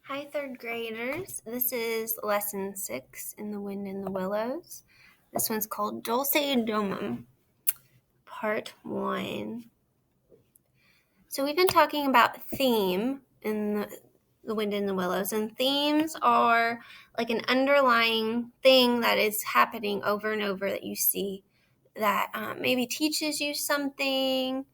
Hi, third graders. This is lesson 6 in The Wind in the Willows. This one's called Dulce Domum, part 1. So we've been talking about theme in the Wind in the Willows, and themes are like an underlying thing that is happening over and over that you see that maybe teaches you something.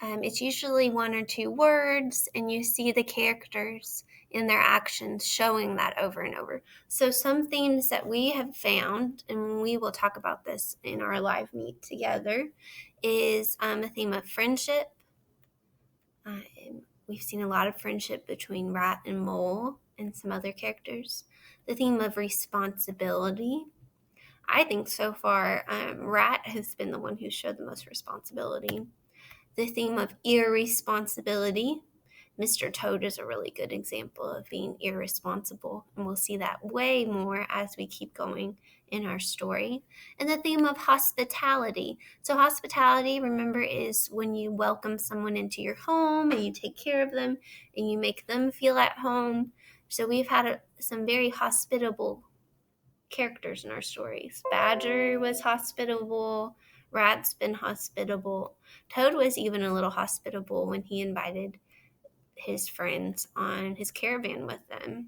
It's usually 1 or 2 words, and you see the characters in their actions showing that over and over. So some themes that we have found, and we will talk about this in our live meet together, is a theme of friendship. We've seen a lot of friendship between Rat and Mole and some other characters. The theme of responsibility. I think so far, Rat has been the one who showed the most responsibility. The theme of irresponsibility. Mr. Toad is a really good example of being irresponsible, and we'll see that way more as we keep going in our story. And the theme of hospitality. So hospitality, remember, is when you welcome someone into your home and you take care of them and you make them feel at home. So we've had some very hospitable characters in our stories. Badger was hospitable. Rat's been hospitable. Toad was even a little hospitable when he invited his friends on his caravan with them.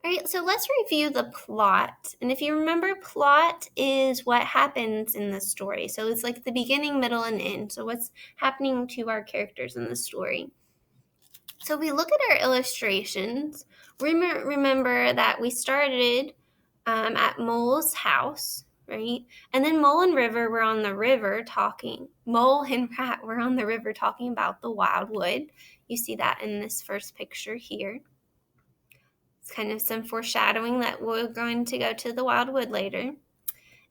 All right, so let's review the plot. And if you remember, plot is what happens in the story. So it's like the beginning, middle, and end. So what's happening to our characters in the story. So if we look at our illustrations, remember that we started at Mole's house, right? And then Mole and River were on the river talking. Mole and Rat were on the river talking about the wildwood. You see that in this first picture here. It's kind of some foreshadowing that we're going to go to the wildwood later.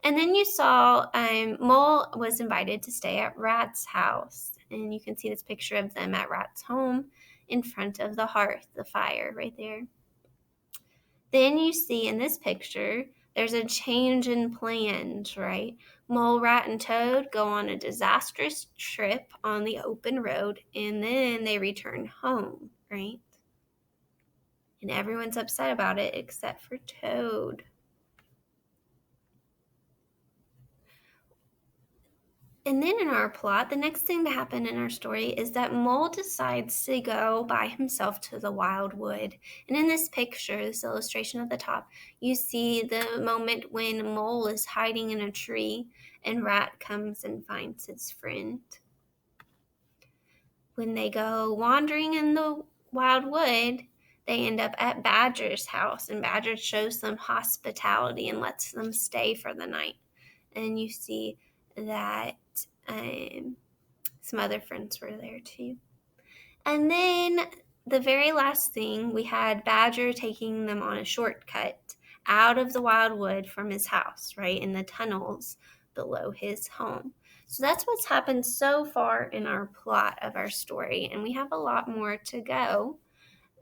And then you saw Mole was invited to stay at Rat's house. And you can see this picture of them at Rat's home in front of the hearth, the fire right there. Then you see in this picture, there's a change in plans, right? Mole, Rat, and Toad go on a disastrous trip on the open road, and then they return home, right? And everyone's upset about it except for Toad. And then in our plot, the next thing to happen in our story is that Mole decides to go by himself to the wildwood. And in this picture, this illustration at the top, you see the moment when Mole is hiding in a tree and Rat comes and finds his friend. When they go wandering in the wildwood, they end up at Badger's house, and Badger shows them hospitality and lets them stay for the night. And you see that some other friends were there too. And then the very last thing, we had Badger taking them on a shortcut out of the wildwood from his house, right, in the tunnels below his home. So that's what's happened so far in our plot of our story, and we have a lot more to go.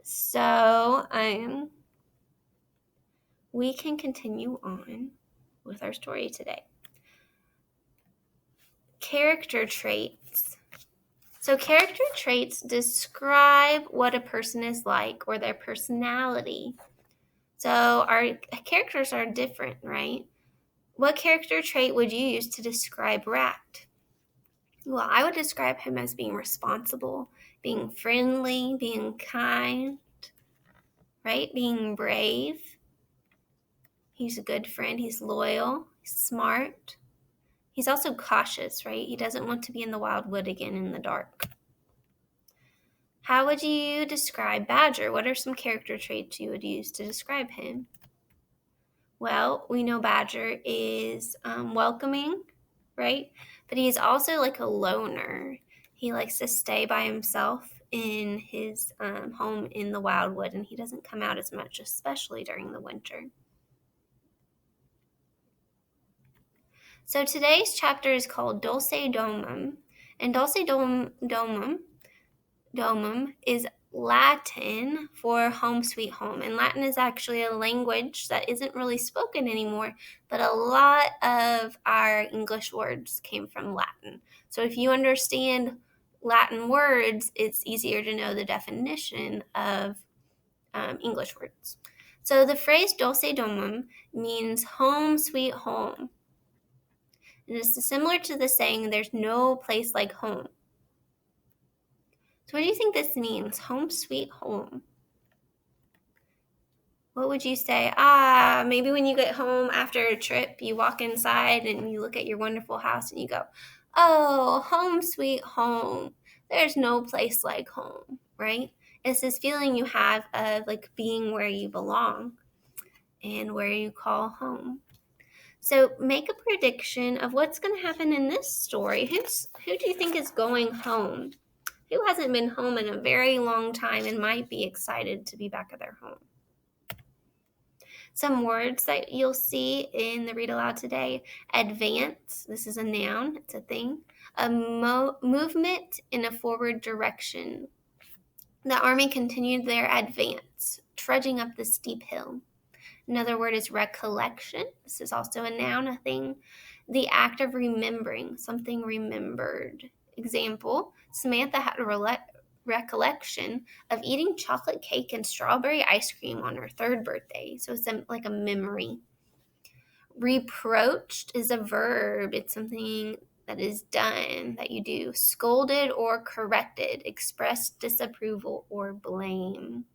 So we can continue on with our story today. Character traits. So character traits describe what a person is like or their personality. So our characters are different, right? What character trait would you use to describe Rat? Well, I would describe him as being responsible, being friendly, being kind, right? Being brave. He's a good friend. He's loyal. He's smart. He's also cautious, right? He doesn't want to be in the wildwood again in the dark. How would you describe Badger? What are some character traits you would use to describe him? Well, we know Badger is welcoming, right? But he's also like a loner. He likes to stay by himself in his home in the wildwood, and he doesn't come out as much, especially during the winter. So today's chapter is called Dulce Domum, and Dulce Domum is Latin for home sweet home. And Latin is actually a language that isn't really spoken anymore, but a lot of our English words came from Latin. So if you understand Latin words, it's easier to know the definition of English words. So the phrase dulce domum means home sweet home. And it's similar to the saying, there's no place like home. So what do you think this means? Home sweet home. What would you say? Maybe when you get home after a trip, you walk inside and you look at your wonderful house and you go, oh, home sweet home. There's no place like home, right? It's this feeling you have of like being where you belong and where you call home. So make a prediction of what's going to happen in this story. Who do you think is going home? Who hasn't been home in a very long time and might be excited to be back at their home? Some words that you'll see in the read aloud today: advance, this is a noun, it's a thing. A movement in a forward direction. The army continued their advance, trudging up the steep hill. Another word is recollection. This is also a noun, a thing. The act of remembering, something remembered. Example, Samantha had a recollection of eating chocolate cake and strawberry ice cream on her 3rd birthday. So it's like a memory. Reproached is a verb. It's something that is done, that you do. Scolded or corrected, expressed disapproval or blame.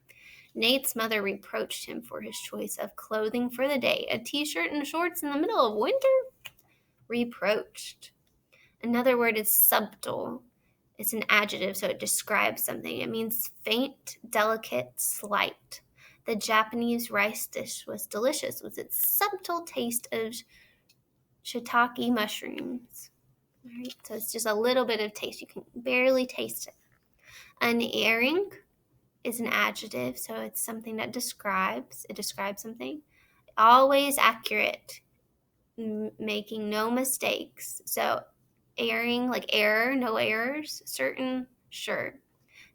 Nate's mother reproached him for his choice of clothing for the day, a t-shirt and shorts in the middle of winter. Reproached. Another word is subtle. It's an adjective, so it describes something. It means faint, delicate, slight. The Japanese rice dish was delicious with its subtle taste of shiitake mushrooms. All right, so it's just a little bit of taste. You can barely taste it. Unerring is an adjective, so it's something that describes something. Always accurate, making no mistakes. So erring, like error, no errors. Certain, sure.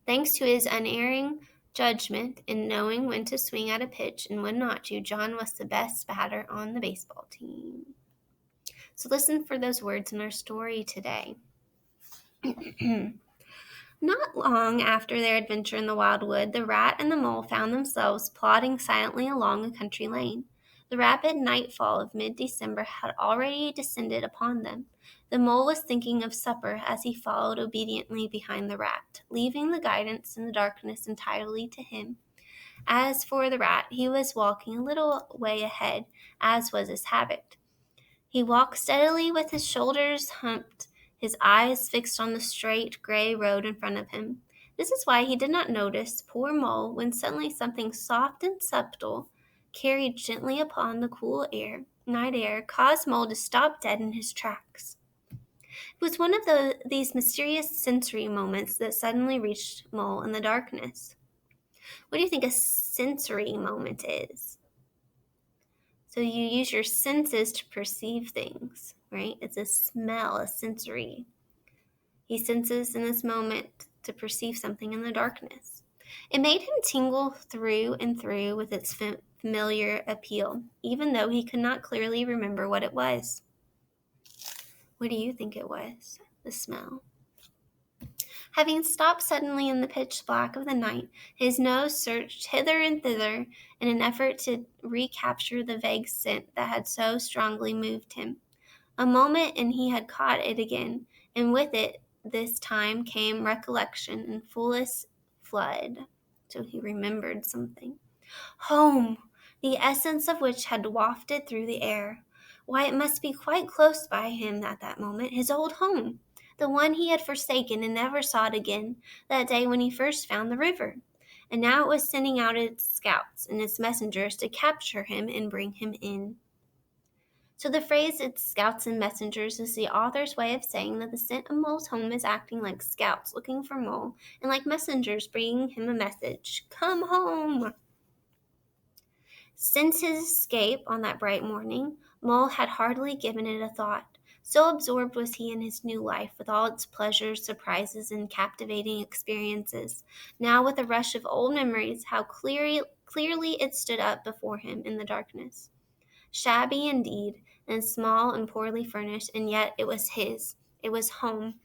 Thanks to his unerring judgment in knowing when to swing at a pitch and when not to, John was the best batter on the baseball team. So listen for those words in our story today. Not long after their adventure in the wildwood, the rat and the mole found themselves plodding silently along a country lane. The rapid nightfall of mid-December had already descended upon them. The mole was thinking of supper as he followed obediently behind the rat, leaving the guidance in the darkness entirely to him. As for the rat, he was walking a little way ahead, as was his habit. He walked steadily with his shoulders humped, his eyes fixed on the straight, gray road in front of him. This is why he did not notice poor Mole when suddenly something soft and subtle, carried gently upon the cool night air, caused Mole to stop dead in his tracks. It was one of these mysterious sensory moments that suddenly reached Mole in the darkness. What do you think a sensory moment is? So you use your senses to perceive things, right? It's a smell, a sensory. He senses in this moment to perceive something in the darkness. It made him tingle through and through with its familiar appeal, even though he could not clearly remember what it was. What do you think it was, the smell? Having stopped suddenly in the pitch black of the night, his nose searched hither and thither in an effort to recapture the vague scent that had so strongly moved him. A moment and he had caught it again, and with it this time came recollection in fullest flood. So he remembered something. Home, the essence of which had wafted through the air. Why, it must be quite close by him at that moment, his old home, the one he had forsaken and never sought again, that day when he first found the river. And now it was sending out its scouts and its messengers to capture him and bring him in. So the phrase "its scouts and messengers" is the author's way of saying that the scent of Mole's home is acting like scouts looking for Mole and like messengers bringing him a message. Come home! Since his escape on that bright morning, Mole had hardly given it a thought. So absorbed was he in his new life, with all its pleasures, surprises, and captivating experiences. Now, with a rush of old memories, how clearly it stood up before him in the darkness. Shabby indeed, and small and poorly furnished, and yet it was his. It was home.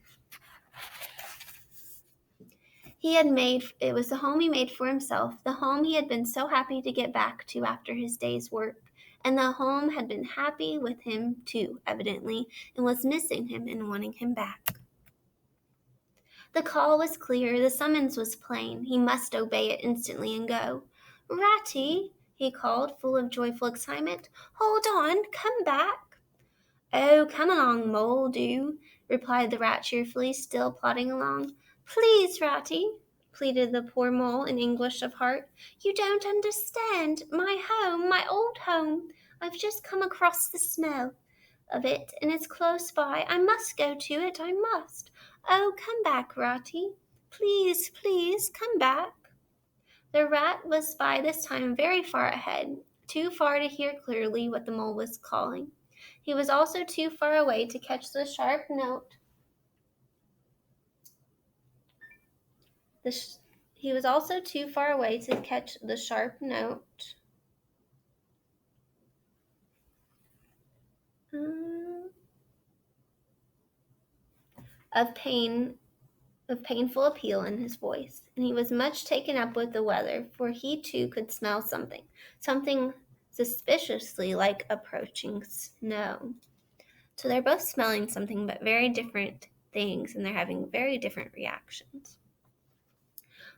It was the home he made for himself, the home he had been so happy to get back to after his day's work. And the home had been happy with him too, evidently, and was missing him and wanting him back. The call was clear, the summons was plain. He must obey it instantly and go. Ratty, he called, full of joyful excitement. Hold on, come back. Oh, come along, Mole, do, replied the rat cheerfully, still plodding along. Please, Ratty, pleaded the poor mole in anguish of heart. You don't understand. My home, my old home. I've just come across the smell of it, and it's close by. I must go to it, I must. Oh, come back, Ratty. Please, please, come back. The rat was by this time very far ahead, too far to hear clearly what the mole was calling. He was also too far away to catch the sharp note. He was also too far away to catch the sharp note of painful appeal in his voice, and he was much taken up with the weather, for he too could smell something suspiciously like approaching snow. So they're both smelling something, but very different things, and they're having very different reactions.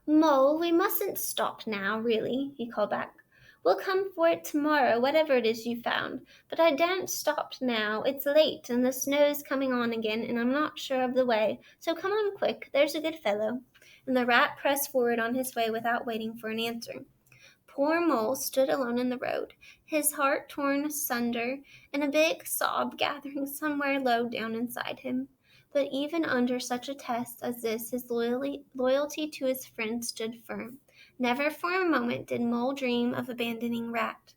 Mole, we mustn't stop now, really, he called back. We'll come for it tomorrow, whatever it is you found. But I daren't stop now. It's late, and the snow's coming on again, and I'm not sure of the way. So come on quick, there's a good fellow. And the rat pressed forward on his way without waiting for an answer. Poor Mole stood alone in the road, his heart torn asunder, and a big sob gathering somewhere low down inside him. But even under such a test as this, his loyalty to his friend stood firm. Never for a moment did Mole dream of abandoning Rat.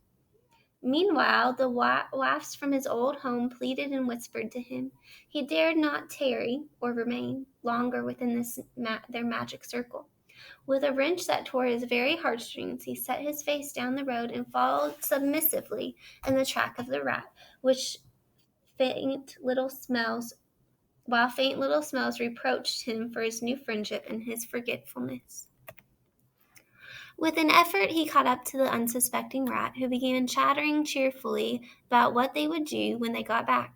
Meanwhile, the wafts from his old home pleaded and whispered to him. He dared not tarry or remain longer within their magic circle. With a wrench that tore his very heartstrings, he set his face down the road and followed submissively in the track of the rat, while faint little smells reproached him for his new friendship and his forgetfulness. With an effort, he caught up to the unsuspecting rat, who began chattering cheerfully about what they would do when they got back.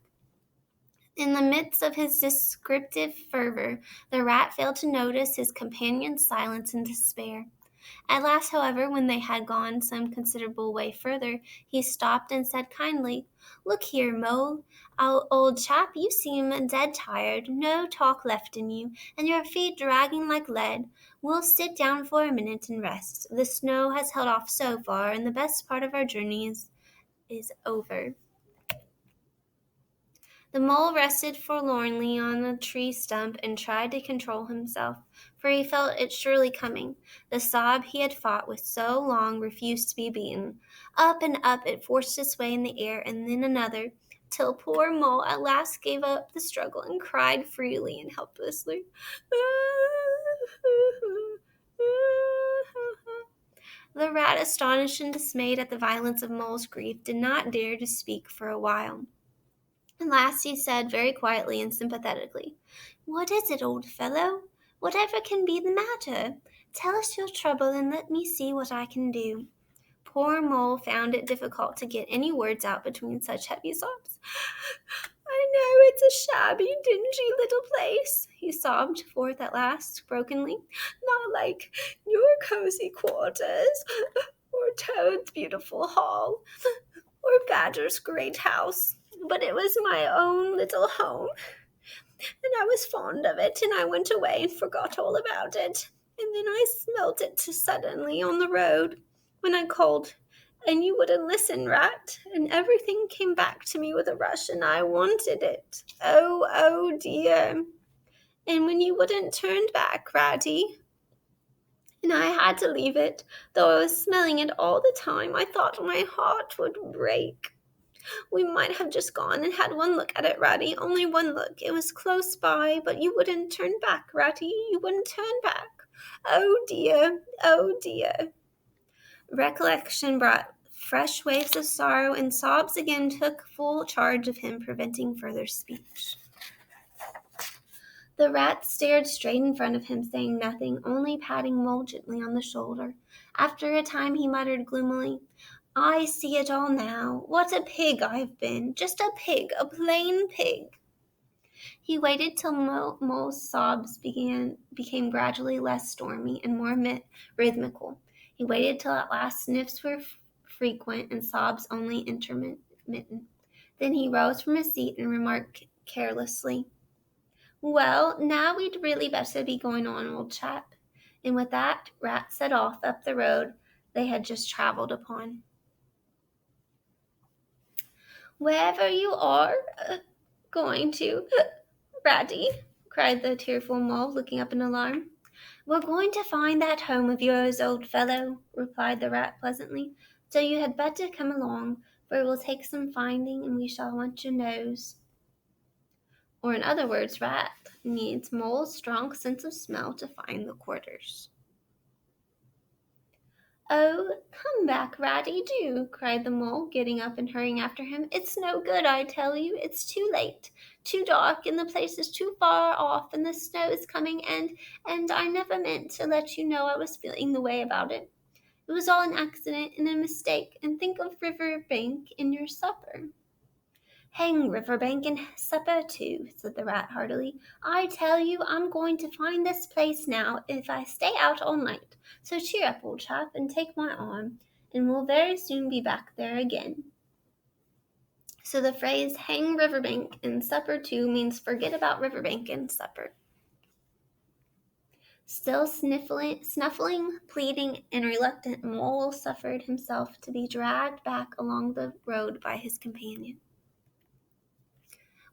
In the midst of his descriptive fervor, the rat failed to notice his companion's silence and despair. At last, however, when they had gone some considerable way further, he stopped and said kindly, Look here, Mole, old chap, you seem dead tired, no talk left in you, and your feet dragging like lead. We'll sit down for a minute and rest. The snow has held off so far, and the best part of our journey is over. The mole rested forlornly on a tree stump and tried to control himself, for he felt it surely coming. The sob he had fought with so long refused to be beaten. Up and up it forced its way in the air, and then another, till poor Mole at last gave up the struggle and cried freely and helplessly. The rat, astonished and dismayed at the violence of Mole's grief, did not dare to speak for a while. At last he said very quietly and sympathetically, What is it, old fellow? Whatever can be the matter? Tell us your trouble and let me see what I can do. Poor Mole found it difficult to get any words out between such heavy sobs. I know it's a shabby, dingy little place, he sobbed forth at last, brokenly. Not like your cozy quarters, or Toad's beautiful hall, or Badger's great house. But it was my own little home, and I was fond of it, and I went away and forgot all about it. And then I smelt it suddenly on the road when I called, and you wouldn't listen, Rat, and everything came back to me with a rush, and I wanted it. Oh, dear. And when you wouldn't turn back, Ratty, and I had to leave it, though I was smelling it all the time, I thought my heart would break. We might have just gone and had one look at it, Ratty, only one look. It was close by, but you wouldn't turn back, Ratty, you wouldn't turn back. Oh, dear, oh, dear. Recollection brought fresh waves of sorrow, and sobs again took full charge of him, preventing further speech. The rat stared straight in front of him, saying nothing, only patting Mole gently on the shoulder. After a time he muttered gloomily, "I see it all now. What a pig I've been. Just a pig, a plain pig." He waited till Mole's sobs became gradually less stormy and more rhythmical. He waited till at last sniffs were frequent and sobs only intermittent. Then he rose from his seat and remarked carelessly, "Well, now we'd really better be going on, old chap." And with that, Rat set off up the road they had just travelled upon. "Wherever you are going to, Ratty," cried the tearful Mole, looking up in alarm. "We're going to find that home of yours, old fellow," replied the Rat pleasantly. "So you had better come along, for it will take some finding, and we shall want your nose." Or in other words, Rat needs Mole's strong sense of smell to find the quarters. "Oh, come back, Ratty, do," cried the Mole, getting up and hurrying after him. "It's no good, I tell you. It's too late, too dark, and the place is too far off, and the snow is coming, and I never meant to let you know I was feeling the way about it. It was all an accident and a mistake, and think of Riverbank in your supper." "Hang Riverbank and supper too," said the Rat heartily. "I tell you I'm going to find this place now if I stay out all night. So cheer up, old chap, and take my arm, and we'll very soon be back there again." So the phrase "hang Riverbank and supper too" means forget about Riverbank and supper. Still snuffling, pleading, and reluctant, Mole suffered himself to be dragged back along the road by his companion.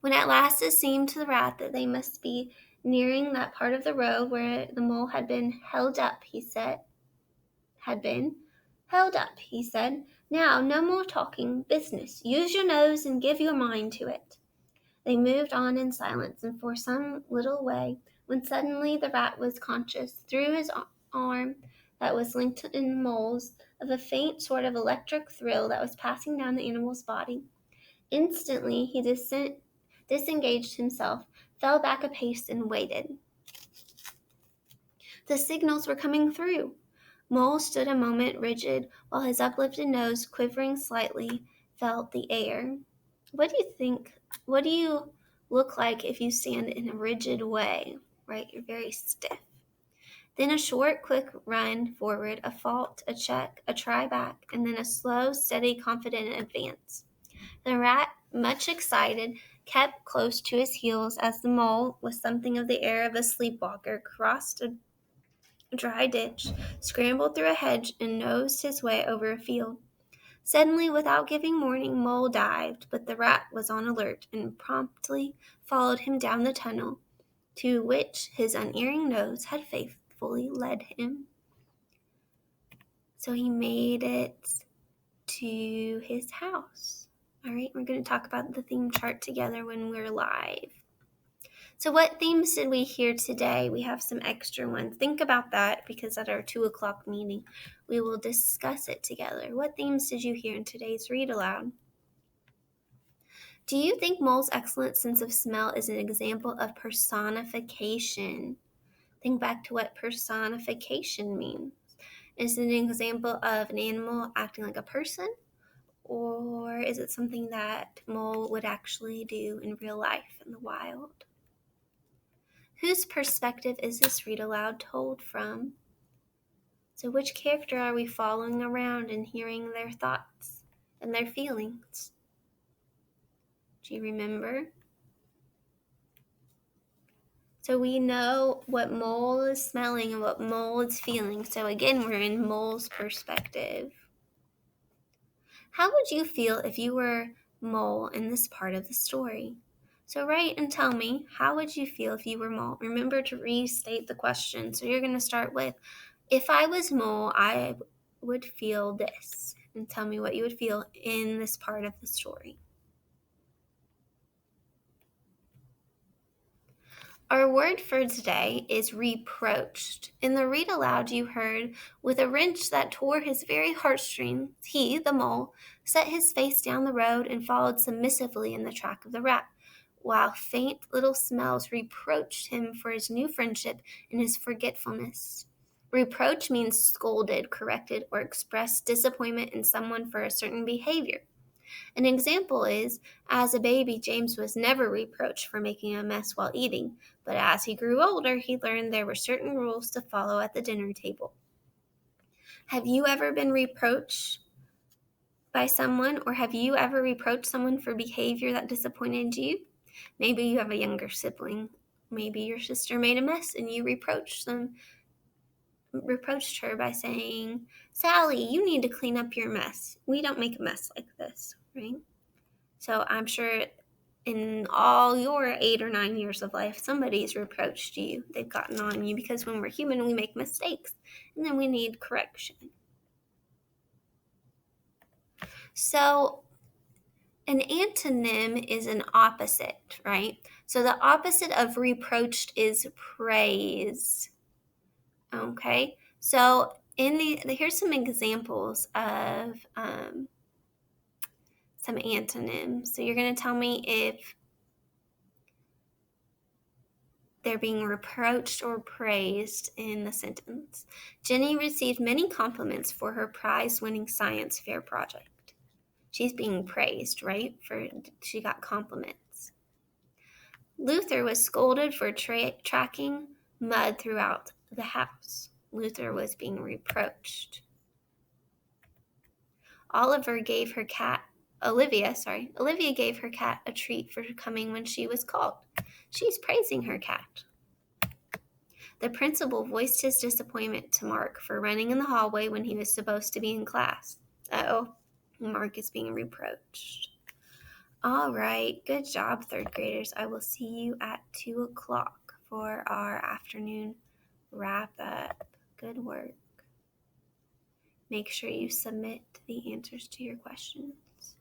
When at last it seemed to the Rat that they must be nearing that part of the road where the Mole had been held up, he said, "Now, no more talking. Business. Use your nose and give your mind to it." They moved on in silence, and for some little way, when suddenly the Rat was conscious, through his arm that was linked in Mole's, of a faint sort of electric thrill that was passing down the animal's body. Instantly he disengaged himself, fell back a pace, and waited. The signals were coming through. Mole stood a moment rigid, while his uplifted nose, quivering slightly, felt the air. What do you look like if you stand in a rigid way? Right? You're very stiff. Then a short, quick run forward, a halt, a check, a try back, and then a slow, steady, confident advance. The Rat, much excited, kept close to his heels as the Mole, with something of the air of a sleepwalker, crossed a dry ditch, scrambled through a hedge, and nosed his way over a field. Suddenly, without giving warning, Mole dived, but the Rat was on alert and promptly followed him down the tunnel to which his unerring nose had faithfully led him. So he made it to his house. All right, we're going to talk about the theme chart together when we're live. So what themes did we hear today? We have some extra ones. Think about that, because at our 2:00 meeting, we will discuss it together. What themes did you hear in today's read aloud? Do you think Mole's excellent sense of smell is an example of personification? Think back to what personification means. Is it an example of an animal acting like a person? Or is it something that Mole would actually do in real life in the wild? Whose perspective is this read aloud told from? So which character are we following around and hearing their thoughts and their feelings? Do you remember? So we know what Mole is smelling and what Mole is feeling. So again, we're in Mole's perspective. How would you feel if you were Mole in this part of the story? So write and tell me, how would you feel if you were Mole? Remember to restate the question. So you're going to start with, if I was Mole, I would feel this. And tell me what you would feel in this part of the story. Our word for today is reproached. In the read aloud you heard, with a wrench that tore his very heartstrings, he, the Mole, set his face down the road and followed submissively in the track of the Rat. while faint little smells reproached him for his new friendship and his forgetfulness. Reproach means scolded, corrected, or expressed disappointment in someone for a certain behavior. An example is, as a baby, James was never reproached for making a mess while eating, but as he grew older, he learned there were certain rules to follow at the dinner table. Have you ever been reproached by someone, or have you ever reproached someone for behavior that disappointed you? Maybe you have a younger sibling. Maybe your sister made a mess and you reproached her by saying, "Sally, you need to clean up your mess. We don't make a mess like this," right? So I'm sure in all your 8 or 9 years of life, somebody's reproached you. They've gotten on you, because when we're human, we make mistakes and then we need correction. So an antonym is an opposite, right? So the opposite of reproached is praised. Okay, so here's some examples of some antonyms. So you're going to tell me if they're being reproached or praised in the sentence. Jenny received many compliments for her prize-winning science fair project. She's being praised, right? She got compliments. Luther was scolded for tracking mud throughout the house. Luther was being reproached. Olivia gave her cat a treat for coming when she was called. She's praising her cat. The principal voiced his disappointment to Mark for running in the hallway when he was supposed to be in class. Mark is being reproached. All right, good job, third graders. I will see you at 2 o'clock for our afternoon wrap up. Good work. Make sure you submit the answers to your questions.